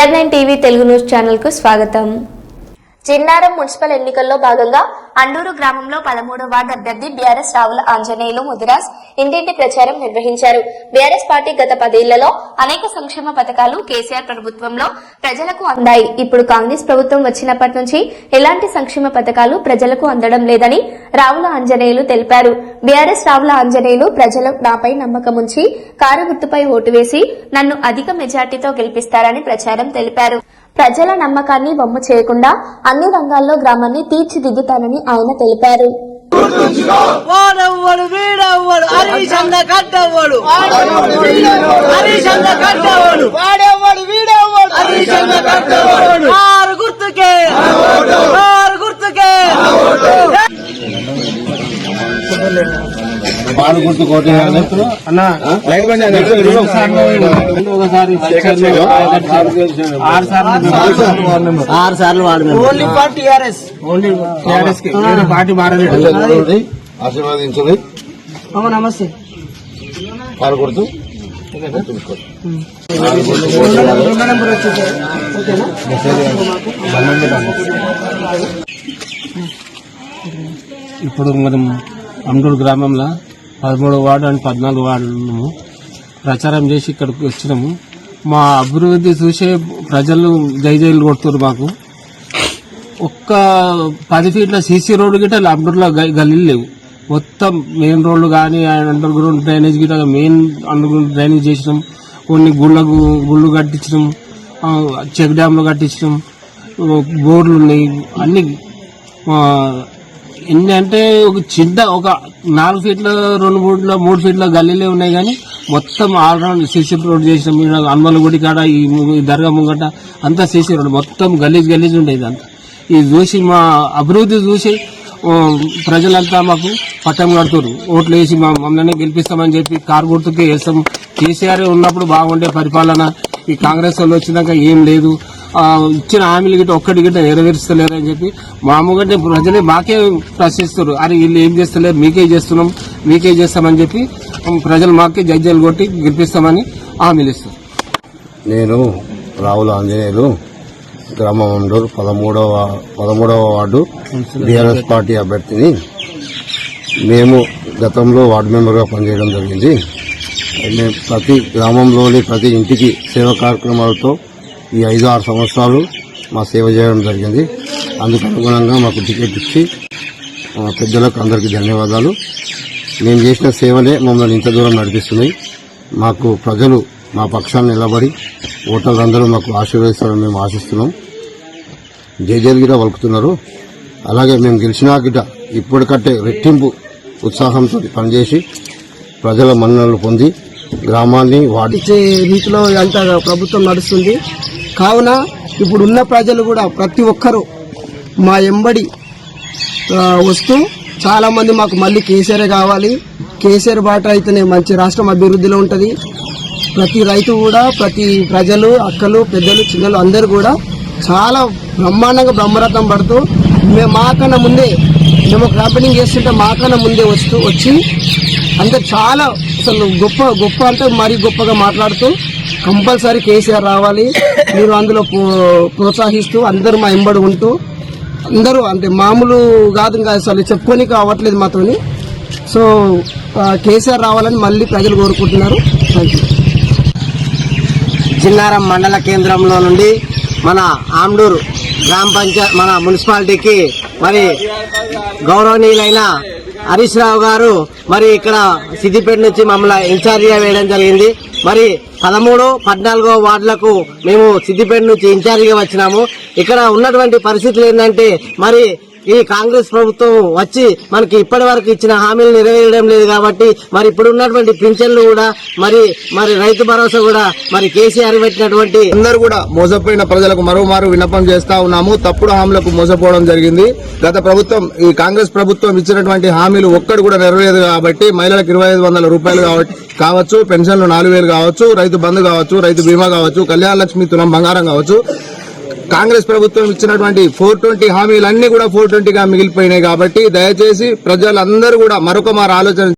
AR9 TV Telugu news channel కు స్వాగతం. Chinnaram municipal ఎన్నికల్లో భాగంగా అండూరు గ్రామంలో 13వ వార్డు అభ్యర్థి బీఆర్ఎస్ రావుల ఆంజనేయులు ముదిరాజ్ ఇంటింటి ప్రచారం నిర్వహించారు. బీఆర్ఎస్ పార్టీ గత 10 ఏళ్లలో అనేక సంక్షేమ పథకాలు కేసీఆర్ ప్రభుత్వంలో ప్రజలకు అందాయి. ఇప్పుడు కాంగ్రెస్ ప్రభుత్వం వచ్చినప్పటి నుంచి ఎలాంటి సంక్షేమ పథకాలు ప్రజలకు అందడం లేదని రావుల ఆంజనేయులు తెలిపారు. బీఆర్ఎస్ రావుల ఆంజనేయులు ప్రజలు నాపై నమ్మకం ఉంచి కారు గుర్తుపై ఓటు వేసి నన్ను అధిక మెజార్టీతో గెలిపిస్తారని ప్రచారం తెలిపారు. ప్రజల నమ్మకాన్ని వమ్ము చేయకుండా అన్ని రంగాల్లో గ్రామాన్ని తీర్చిదిద్దుతానని ఆయన తెలిపారు. బాలు గుర్తు కోట ఆరు సార్లు ఓన్లీ టీఆర్ఎస్ పార్టీ మారలేదు. ఆశీర్వాదించండి. నమస్తే. బాలు గుర్తు ఇప్పుడు మనం అండూరు గ్రామంలో 13వ వార్డు అండ్ 14వ వార్డును ప్రచారం చేసి ఇక్కడికి వచ్చినాము. మా అభివృద్ధి చూసే ప్రజలు జైలు కొడుతున్నారు. మాకు ఒక్క 10 ఫీట్ల సీసీ రోడ్డు గిట్ట అండూరులో గల్లీలు లేవు. మొత్తం మెయిన్ రోడ్లు కానీ అండర్ గ్రౌండ్ డ్రైనేజ్ గిట్ట మెయిన్ అండర్ గ్రౌండ్ డ్రైనేజ్ చేసినాం. కొన్ని గుళ్ళు కట్టించడం, చెక్ డ్యామ్లు కట్టించడం, బోర్డులు ఉన్నాయి. అన్ని ఎన్ని అంటే ఒక చిన్న ఒక 4 ఫీట్ల 3 ఫీట్ల గల్లీలే ఉన్నాయి. కానీ మొత్తం ఆల్రౌండ్ సీసీ రోడ్ చేసినాం. హనుమాన్ గుడి కాడ ఈ దర్గా ముంగట అంతా సీసీ రోడ్, మొత్తం గలీజ్ ఉండేది అంతా. ఇది చూసి మా అభివృద్ధి చూసి ప్రజలంతా మాకు పట్టం కడుతున్నారు. ఓట్లు వేసి మమ్మల్ని గెలిపిస్తామని చెప్పి కారు గుర్తుకే వేస్తాం. కేసీఆర్ ఉన్నప్పుడు బాగుండే పరిపాలన, ఈ కాంగ్రెస్ వాళ్ళు వచ్చినాక ఏం లేదు. ఇచ్చిన హామీలు గిట్ట ఒక్కటి గిట్ట నెరవేరుస్తలేరు అని చెప్పి మామూలుగా ప్రజలే మాకే ప్రశ్నిస్తారు. అరే వీళ్ళు ఏం చేస్తలేరు, మీకే చేస్తామని చెప్పి ప్రజలు మాకే జడ్జీలు కొట్టి గెలిపిస్తామని హామీలు ఇస్తారు. నేను రావుల ఆంజనేయులు, గ్రామం అండూరు 13వ వార్డు బీఆర్ఎస్ పార్టీ అభ్యర్థిని. మేము గతంలో వార్డు మెంబర్గా పనిచేయడం జరిగింది. మేము ప్రతి గ్రామంలోని ప్రతి ఇంటికి సేవా కార్యక్రమాలతో ఈ 5-6 సంవత్సరాలు మా సేవ చేయడం జరిగింది. అందుకు అనుగుణంగా మాకు టికెట్ ఇచ్చి పెద్దలకు అందరికీ ధన్యవాదాలు. మేము చేసిన సేవలే మమ్మల్ని ఇంత దూరం నడిపిస్తున్నాయి. మాకు ప్రజలు మా పక్షాన్ని నిలబడి ఓటర్లందరూ మాకు ఆశీర్వదిస్తారని మేము ఆశిస్తున్నాం. జైలుగిట వలుకుతున్నారు. అలాగే మేము గెలిచినా గిట ఇప్పటికంటే రెట్టింపు ఉత్సాహంతో పనిచేసి ప్రజల మన్ననలు పొంది గ్రామాన్ని వాడిచ్చే రీతిలో అంత ప్రభుత్వం నడుస్తుంది. కావున ఇప్పుడున్న ప్రజలు కూడా ప్రతి ఒక్కరూ మా ఎంబడి వస్తూ చాలా మంది మాకు మళ్ళీ కేసీఆర్ కావాలి, కేసీఆర్ బాట అయితేనే మంచి రాష్ట్రం అభివృద్ధిలో ఉంటుంది. ప్రతి రైతు కూడా, ప్రతి ప్రజలు, అక్కలు, పెద్దలు, చిన్నలు అందరూ కూడా చాలా బ్రహ్మాండంగా బ్రహ్మరథం పడుతూ మాకన్నా ముందే మేము క్యాంపెయినింగ్ చేస్తుంటే మాకన్నా ముందే వచ్చి అందరు చాలా అసలు గొప్ప అంటే మరీ గొప్పగా మాట్లాడుతూ కంపల్సరీ కేసీఆర్ రావాలి, మీరు అందులో ప్రోత్సహిస్తూ అందరూ మా ఎంబడి ఉంటూ అందరూ అంటే మామూలు కాదు, ఇంకా అసలు చెప్పుకొని అవ్వట్లేదు మాతోని. సో కేసీఆర్ రావాలని మళ్ళీ ప్రజలు కోరుకుంటున్నారు. Thank you. చిన్నారం మండల కేంద్రంలో నుండి మన ఆమ్డూరు గ్రామ పంచాయతీ మన మున్సిపాలిటీకి మరి గౌరవనీయులైన హరీష్ రావు గారు మరి ఇక్కడ సిద్దిపేట నుంచి మమ్మల్ని ఇన్ఛార్జిగా వేయడం జరిగింది. మరి 13, 14వ వార్డులకు మేము సిద్దిపేట నుంచి ఇన్ఛార్జిగా వచ్చినాము. ఇక్కడ ఉన్నటువంటి పరిస్థితులు ఏంటంటే మరి ఈ కాంగ్రెస్ ప్రభుత్వం వచ్చి మనకి ఇప్పటి వరకు ఇచ్చిన హామీలు నెరవేరడం లేదు. కాబట్టి మరి ఇప్పుడు ఉన్నటువంటి పింఛన్లు కూడా మరి రైతు భరోసా కూడా మరి కేసీఆర్ పెట్టినటువంటి అందరూ కూడా మోసపోయిన ప్రజలకు మరోమారు విన్నపం చేస్తా ఉన్నాము. తప్పుడు హామీలకు మోసపోవడం జరిగింది. గత ప్రభుత్వం ఈ కాంగ్రెస్ ప్రభుత్వం ఇచ్చినటువంటి హామీలు ఒక్కడు కూడా నెరవేరదు. కాబట్టి మహిళలకు 2500 రూపాయలు కావచ్చు, పెన్షన్లు 4000 కావచ్చు, రైతు బంధు కావచ్చు, రైతు బీమా కావచ్చు, కళ్యాణ లక్ష్మి తులం బంగారం కావచ్చు, కాంగ్రెస్ ప్రభుత్వం ఇచ్చినటువంటి 420 హామీలన్నీ కూడా 420గా మిగిలిపోయినాయి. కాబట్టి దయచేసి ప్రజలందరూ కూడా మరొక ఆలోచన